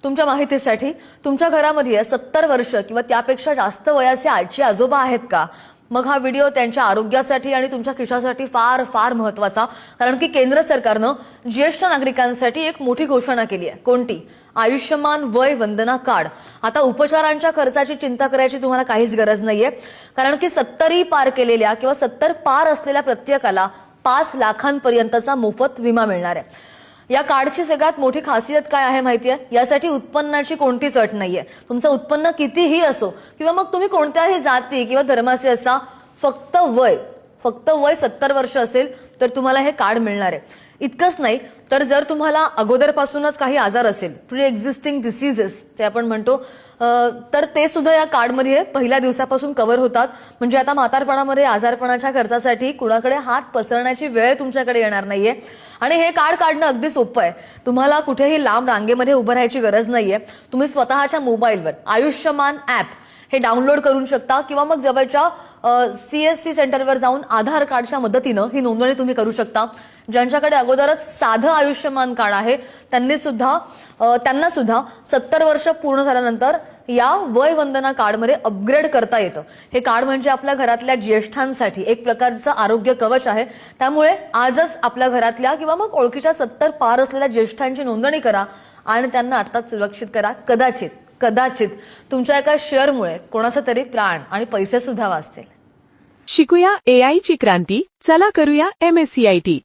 तुमच्या माहितीसाठी तुमच्या घरामध्ये 70 वर्ष किंवा त्यापेक्षा जास्त वयाचे आजी आजोबा आहेत का? मग हा व्हिडिओ त्यांच्या आरोग्यासाठी आणि तुमच्या खिशासाठी फार फार महत्त्वाचा, कारण की केंद्र सरकारनं ज्येष्ठ नागरिकांसाठी एक मोठी घोषणा केली आहे. कोणती? आयुष्यमान वय वंदना कार्ड. आता उपचारांच्या खर्चाची चिंता करायची तुम्हाला काहीच गरज नाहीये, कारण की 70 पार केलेल्या किंवा 70 पार असलेल्या प्रत्येकाला 5 लाखांपर्यंतचा मोफत विमा मिळणार आहे. या कार्डची सगळ्यात मोठी खासियत काय आहे माहितीये? यासाठी उत्पन्नाची कोणतीच अट नाहीये. तुमचं उत्पन्न कितीही असो किंवा मग तुम्ही कोणत्याही जाती किंवा धर्माचे असा, फक्त वय 70 वर्ष असेल तर तुम्हाला हे कार्ड मिळणार आहे. इतकंच नाही तर जर तुम्हाला अगोदरपासूनच काही आजार असेल, प्री एक्झिस्टिंग डिसीजेस ते आपण म्हणतो, तर ते सुद्धा या कार्डमध्ये पहिल्या दिवसापासून कव्हर होतात. म्हणजे आता म्हातारपणामध्ये आजारपणाच्या खर्चासाठी कुणाकडे हात पसरण्याची वेळ तुमच्याकडे येणार नाहीये. आणि हे कार्ड काढणं अगदी सोपं आहे. तुम्हाला कुठेही लांब रांगेमध्ये उभं राहायची गरज नाहीये. तुम्ही स्वतःच्या मोबाईलवर आयुष्यमान ॲप हे डाउनलोड करू शकता किंवा मग जवळच्या CSC सेंटरवर जाऊन आधार कार्डच्या मदतीनं ही नोंदणी तुम्ही करू शकता. ज्यांच्याकडे अगोदरच साधं आयुष्यमान कार्ड आहे त्यांना सुद्धा 70 वर्ष पूर्ण झाल्यानंतर या वय वंदना कार्डमध्ये अपग्रेड करता येतं. हे कार्ड म्हणजे आपल्या घरातल्या ज्येष्ठांसाठी एक प्रकारचं आरोग्य कवच आहे. त्यामुळे आजच आपल्या घरातल्या किंवा मग ओळखीच्या 70 पार असलेल्या ज्येष्ठांची नोंदणी करा आणि त्यांना आताच सुरक्षित करा. कदाचित तुमच्या एका शेअरमुळे कोणाचा तरी प्राण आणि पैसे सुद्धा वाचतील. शिकूया AI ची क्रांती. चला करूया MSCIT.